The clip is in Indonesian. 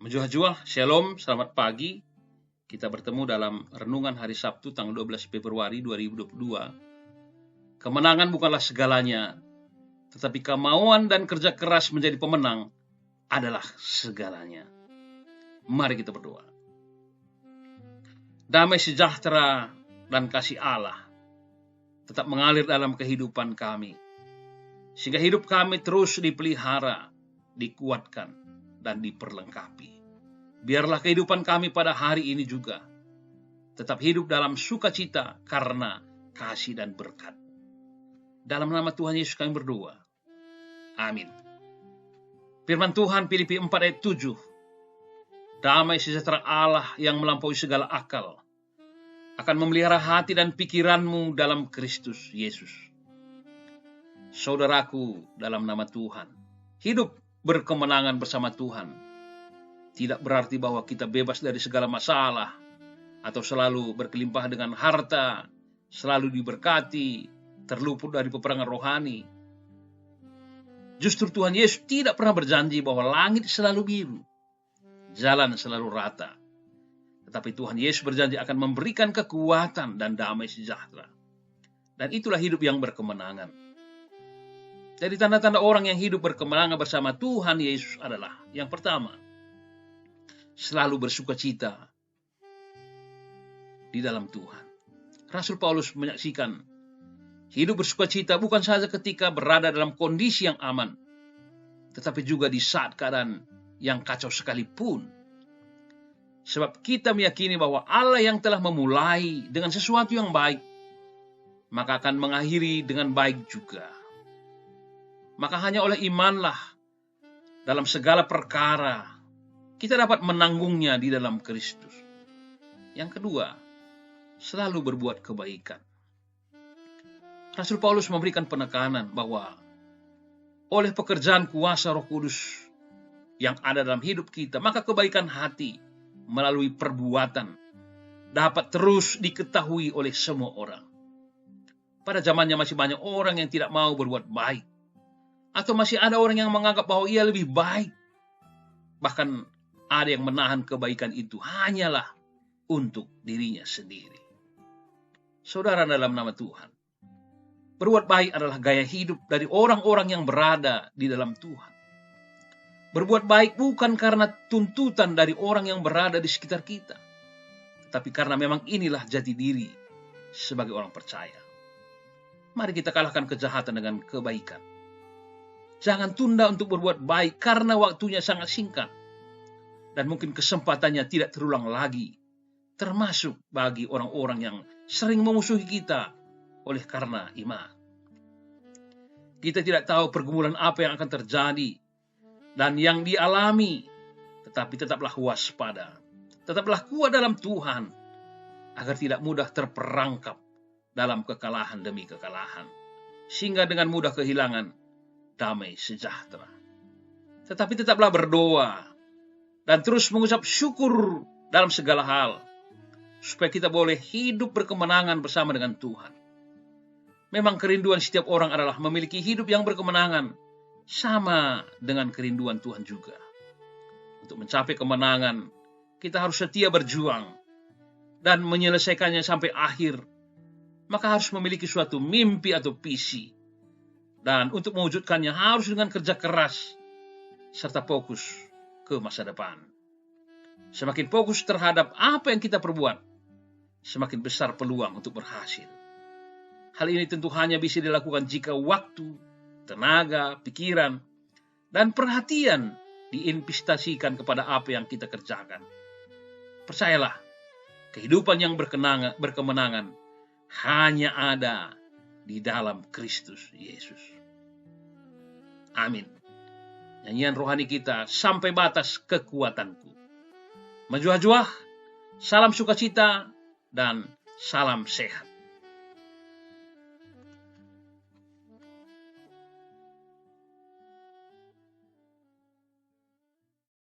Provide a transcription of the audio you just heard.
Menjuah-juah, Shalom, selamat pagi. Kita bertemu dalam renungan hari Sabtu tanggal 12 Februari 2022. Kemenangan bukanlah segalanya, tetapi kemauan dan kerja keras menjadi pemenang adalah segalanya. Mari kita berdoa. Damai sejahtera dan kasih Allah tetap mengalir dalam kehidupan kami, sehingga hidup kami terus dipelihara, dikuatkan, dan diperlengkapi. Biarlah kehidupan kami pada hari ini juga tetap hidup dalam sukacita karena kasih dan berkat. Dalam nama Tuhan Yesus kami berdoa. Amin. Firman Tuhan Filipi 4 ayat 7. Damai sejahtera Allah yang melampaui segala akal akan memelihara hati dan pikiranmu dalam Kristus Yesus. Saudaraku dalam nama Tuhan, hidup berkemenangan bersama Tuhan tidak berarti bahwa kita bebas dari segala masalah atau selalu berkelimpah dengan harta, selalu diberkati, terluput dari peperangan rohani. Justru Tuhan Yesus tidak pernah berjanji bahwa langit selalu biru, jalan selalu rata. Tetapi Tuhan Yesus berjanji akan memberikan kekuatan dan damai sejahtera. Dan itulah hidup yang berkemenangan. Jadi tanda-tanda orang yang hidup berkemenangan bersama Tuhan Yesus adalah, yang pertama, selalu bersukacita di dalam Tuhan. Rasul Paulus menyaksikan hidup bersukacita bukan saja ketika berada dalam kondisi yang aman, tetapi juga di saat keadaan yang kacau sekalipun. Sebab kita meyakini bahwa Allah yang telah memulai dengan sesuatu yang baik, maka akan mengakhiri dengan baik juga. Maka hanya oleh imanlah dalam segala perkara kita dapat menanggungnya di dalam Kristus. Yang kedua, selalu berbuat kebaikan. Rasul Paulus memberikan penekanan bahwa oleh pekerjaan kuasa Roh Kudus yang ada dalam hidup kita, maka kebaikan hati melalui perbuatan dapat terus diketahui oleh semua orang. Pada zamannya masih banyak orang yang tidak mau berbuat baik, atau masih ada orang yang menganggap bahwa ia lebih baik. Bahkan ada yang menahan kebaikan itu hanyalah untuk dirinya sendiri. Saudara dalam nama Tuhan, berbuat baik adalah gaya hidup dari orang-orang yang berada di dalam Tuhan. Berbuat baik bukan karena tuntutan dari orang yang berada di sekitar kita, tetapi karena memang inilah jati diri sebagai orang percaya. Mari kita kalahkan kejahatan dengan kebaikan. Jangan tunda untuk berbuat baik karena waktunya sangat singkat dan mungkin kesempatannya tidak terulang lagi, termasuk bagi orang-orang yang sering memusuhi kita oleh karena iman. Kita tidak tahu pergumulan apa yang akan terjadi dan yang dialami, tetapi tetaplah waspada, tetaplah kuat dalam Tuhan agar tidak mudah terperangkap dalam kekalahan demi kekalahan, sehingga dengan mudah kehilangan damai sejahtera. Tetapi tetaplah berdoa dan terus mengucap syukur dalam segala hal, supaya kita boleh hidup berkemenangan bersama dengan Tuhan. Memang kerinduan setiap orang adalah memiliki hidup yang berkemenangan, sama dengan kerinduan Tuhan juga. Untuk mencapai kemenangan, kita harus setia berjuang dan menyelesaikannya sampai akhir. Maka harus memiliki suatu mimpi atau visi. Dan untuk mewujudkannya harus dengan kerja keras serta fokus ke masa depan. Semakin fokus terhadap apa yang kita perbuat, semakin besar peluang untuk berhasil. Hal ini tentu hanya bisa dilakukan jika waktu, tenaga, pikiran, dan perhatian diinvestasikan kepada apa yang kita kerjakan. Percayalah, kehidupan yang berkemenangan hanya ada di dalam Kristus Yesus. Amin. Nyanyian rohani kita, sampai batas kekuatanku. Menjuah-juah, salam sukacita, dan salam sehat.